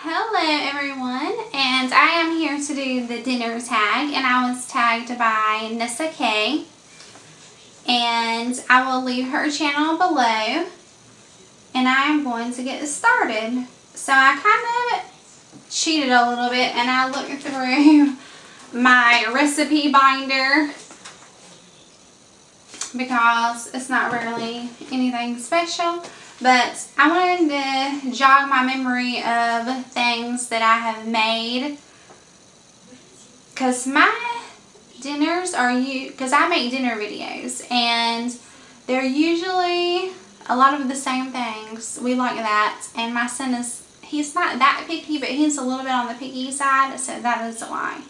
Hello everyone, and I am here to do the dinner tag, and I was tagged by NessaK, and I will leave her channel below, and I am going to get started. So I kind of cheated a little bit, and I looked through my recipe binder because it's not really anything special. But I wanted to jog my memory of things that I have made, because my dinners are because I make dinner videos and they're usually a lot of the same things. We like that, and my son he's not that picky, but he's a little bit on the picky side, so that is why.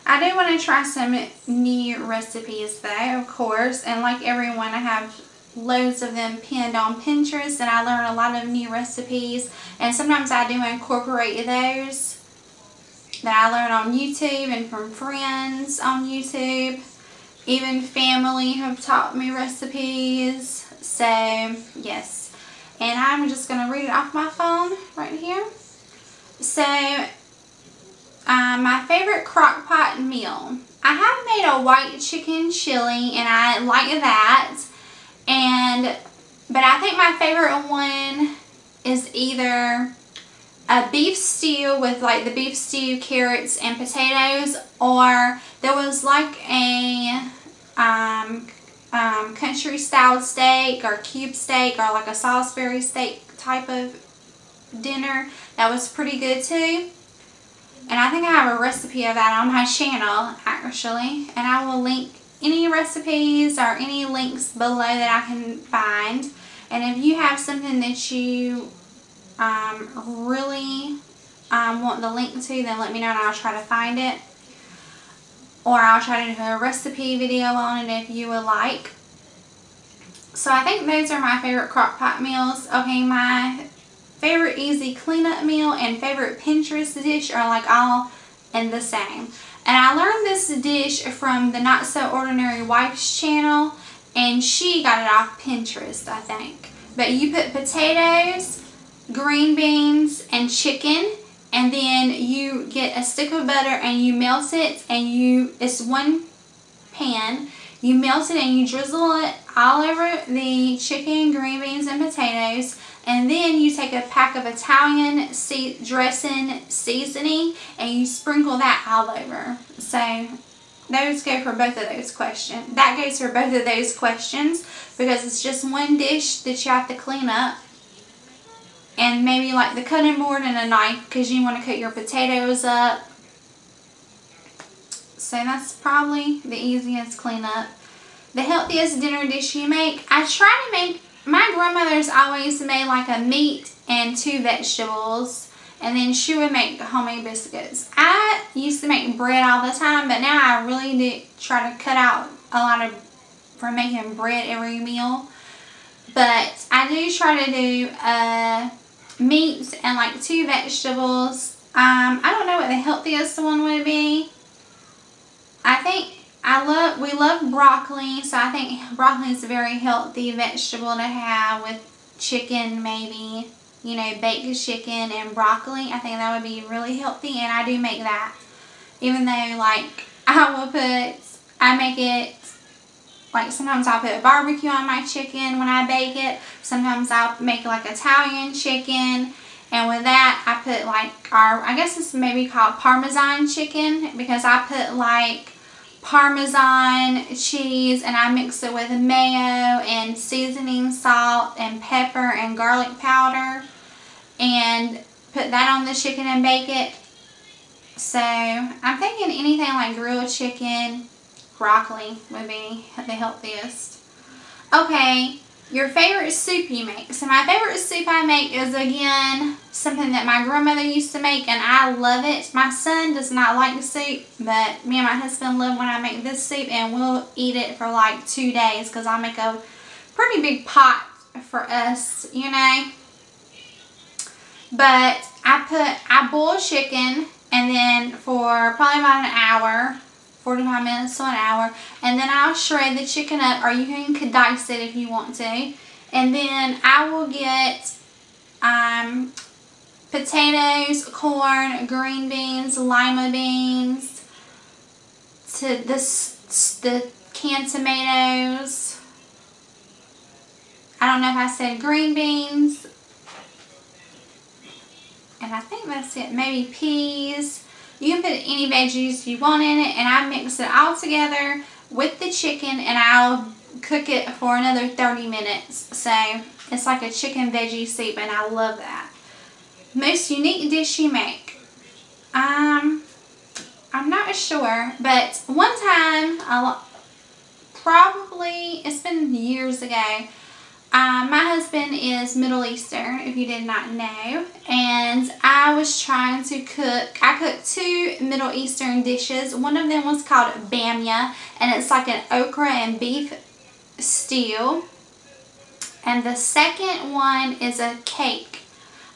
I do want to try some new recipes though, of course, and like everyone, I have loads of them pinned on Pinterest, and I learn a lot of new recipes, and sometimes I do incorporate those that I learn on YouTube and from friends on YouTube. Even family have taught me recipes, so yes. And I'm just going to read it off my phone right here. So my favorite crock pot meal. I have made a white chicken chili, and I like that. But I think my favorite one is either a beef stew with like the beef stew, carrots, and potatoes, or there was like a country style steak or cube steak or like a Salisbury steak type of dinner that was pretty good too. And I think I have a recipe of that on my channel actually, and I will link any recipes or any links below that I can find. And if you have something that you really want the link to, then let me know and I'll try to find it. Or I'll try to do a recipe video on it if you would like. So I think those are my favorite crock pot meals. Okay, my favorite easy cleanup meal and favorite Pinterest dish are like all in the same. And I learned this dish from the Not So Ordinary Wife's channel, and she got it off Pinterest, I think. But you put potatoes, green beans, and chicken, and then you get a stick of butter and you melt it, and it's one pan. You melt it and you drizzle it all over the chicken, green beans, and potatoes. And then you take a pack of Italian dressing seasoning and you sprinkle that all over. So those go for both of those questions. That goes for both of those questions because it's just one dish that you have to clean up. And maybe like the cutting board and a knife because you want to cut your potatoes up. So that's probably the easiest cleanup. The healthiest dinner dish you make. I try to make, my grandmother's always made like a meat and 2 vegetables, and then she would make homemade biscuits. I used to make bread all the time, but now I really do try to cut out a lot from making bread every meal. But I do try to do meat and like 2 vegetables. I don't know what the healthiest one would be. I think we love broccoli, so I think broccoli is a very healthy vegetable to have with chicken, maybe, you know, baked chicken and broccoli. I think that would be really healthy, and I do make that. Even though, like, I make it, like, sometimes I'll put barbecue on my chicken when I bake it. Sometimes I'll make, like, Italian chicken. And with that, I put, like, I guess it's maybe called Parmesan chicken, because I put, like, Parmesan cheese, and I mix it with mayo and seasoning salt and pepper and garlic powder, and put that on the chicken and bake it. So I'm thinking anything like grilled chicken, broccoli would be the healthiest. Okay, your favorite soup you make. So my favorite soup I make is, again, something that my grandmother used to make, and I love it. My son does not like the soup, but me and my husband love when I make this soup, and we'll eat it for like 2 days because I make a pretty big pot for us, you know. But I boil chicken, and then for probably about an hour, 45 minutes to an hour, and then I'll shred the chicken up, or you can dice it if you want to. And then I will get potatoes, corn, green beans, lima beans, to the canned tomatoes. I don't know if I said green beans. And I think that's it. Maybe peas. You can put any veggies you want in it. And I mix it all together with the chicken. And I'll cook it for another 30 minutes. So it's like a chicken veggie soup. And I love that. Most unique dish you make. I'm not sure. But one time, probably, it's been years ago. My husband is Middle Eastern, if you did not know, and I was trying to cook. I cooked 2 Middle Eastern dishes. One of them was called bamia, and it's like an okra and beef stew. And the second one is a cake.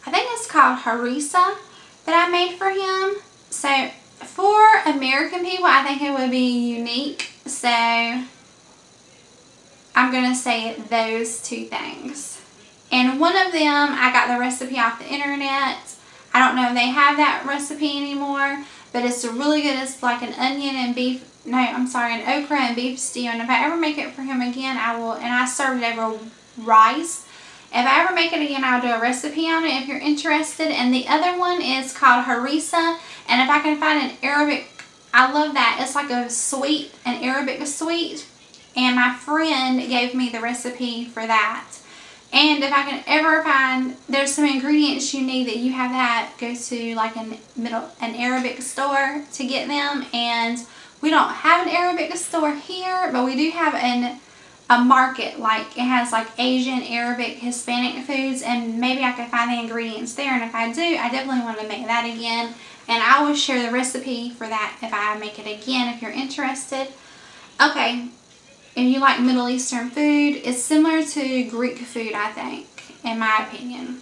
I think it's called harissa that I made for him. So for American people, I think it would be unique. So I'm going to say those 2 things. And one of them, I got the recipe off the internet. I don't know if they have that recipe anymore, but it's really good. It's like an onion and beef, no, I'm sorry, an okra and beef stew. And if I ever make it for him again, I will, and I served it over rice. If I ever make it again, I'll do a recipe on it if you're interested. And the other one is called harissa. And if I can find an Arabic, I love that. It's like a sweet, an Arabic sweet. And my friend gave me the recipe for that. And if I can ever find, there's some ingredients you need that you have to go to like an Arabic store to get them. And we don't have an Arabic store here, but we do have a market. Like it has like Asian, Arabic, Hispanic foods, and maybe I could find the ingredients there. And if I do, I definitely want to make that again. And I will share the recipe for that if I make it again if you're interested. Okay. If you like Middle Eastern food, it's similar to Greek food, I think, in my opinion.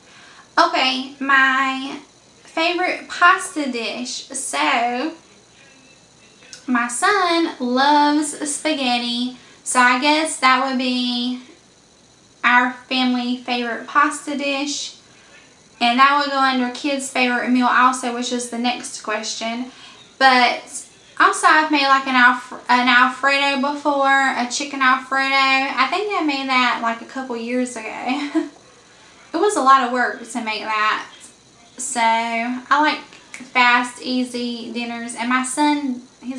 Okay, my favorite pasta dish. So, my son loves spaghetti, so I guess that would be our family favorite pasta dish. And that would go under kids' favorite meal also, which is the next question. But also, I've made like an Alfredo before, a chicken Alfredo. I think I made that like a couple years ago. It was a lot of work to make that. So, I like fast, easy dinners. And my son, he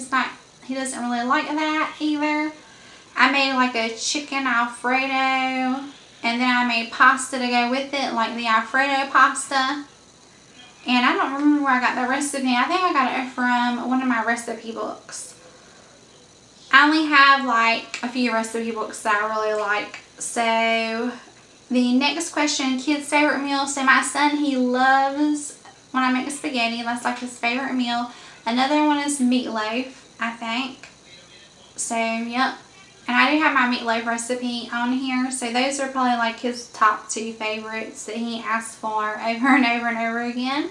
doesn't really like that either. I made like a chicken Alfredo. And then I made pasta to go with it, like the Alfredo pasta. And I don't remember where I got the recipe. I think I got it from one of my recipe books. I only have like a few recipe books that I really like. So the next question, kids' favorite meal. So my son, he loves when I make spaghetti. That's like his favorite meal. Another one is meatloaf, I think. So, yep. And I do have my meatloaf recipe on here. So those are probably like his top 2 favorites that he asks for over and over and over again.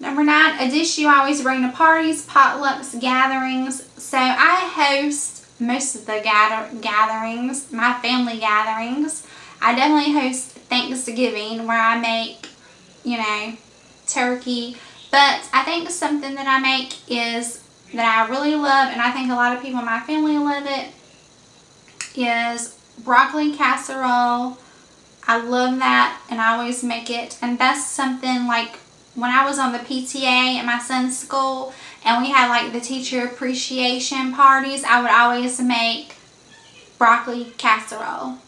Number 9, a dish you always bring to parties, potlucks, gatherings. So I host most of the gatherings, my family gatherings. I definitely host Thanksgiving where I make, you know, turkey. But I think something that I make is that I really love, and I think a lot of people in my family love it, is broccoli casserole. I love that, and I always make it. And that's something like when I was on the PTA at my son's school and we had like the teacher appreciation parties, I would always make broccoli casserole.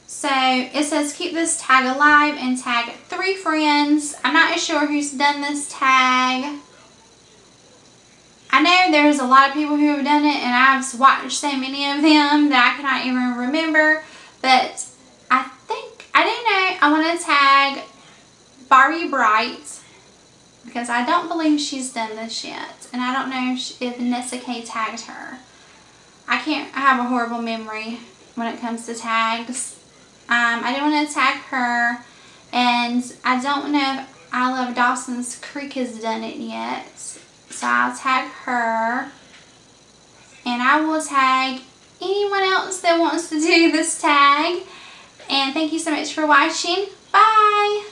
So it says keep this tag alive and tag 3 friends. I'm not sure who's done this tag. I know there's a lot of people who have done it, and I've watched so many of them that I cannot even remember. But I think, I do know, I want to tag Barbie Bright, because I don't believe she's done this yet. And I don't know if NessaK tagged her. I have a horrible memory when it comes to tags. I do want to tag her, and I don't know if I Love Dawson's Creek has done it yet. So I'll tag her, and I will tag anyone else that wants to do this tag. And thank you so much for watching. Bye!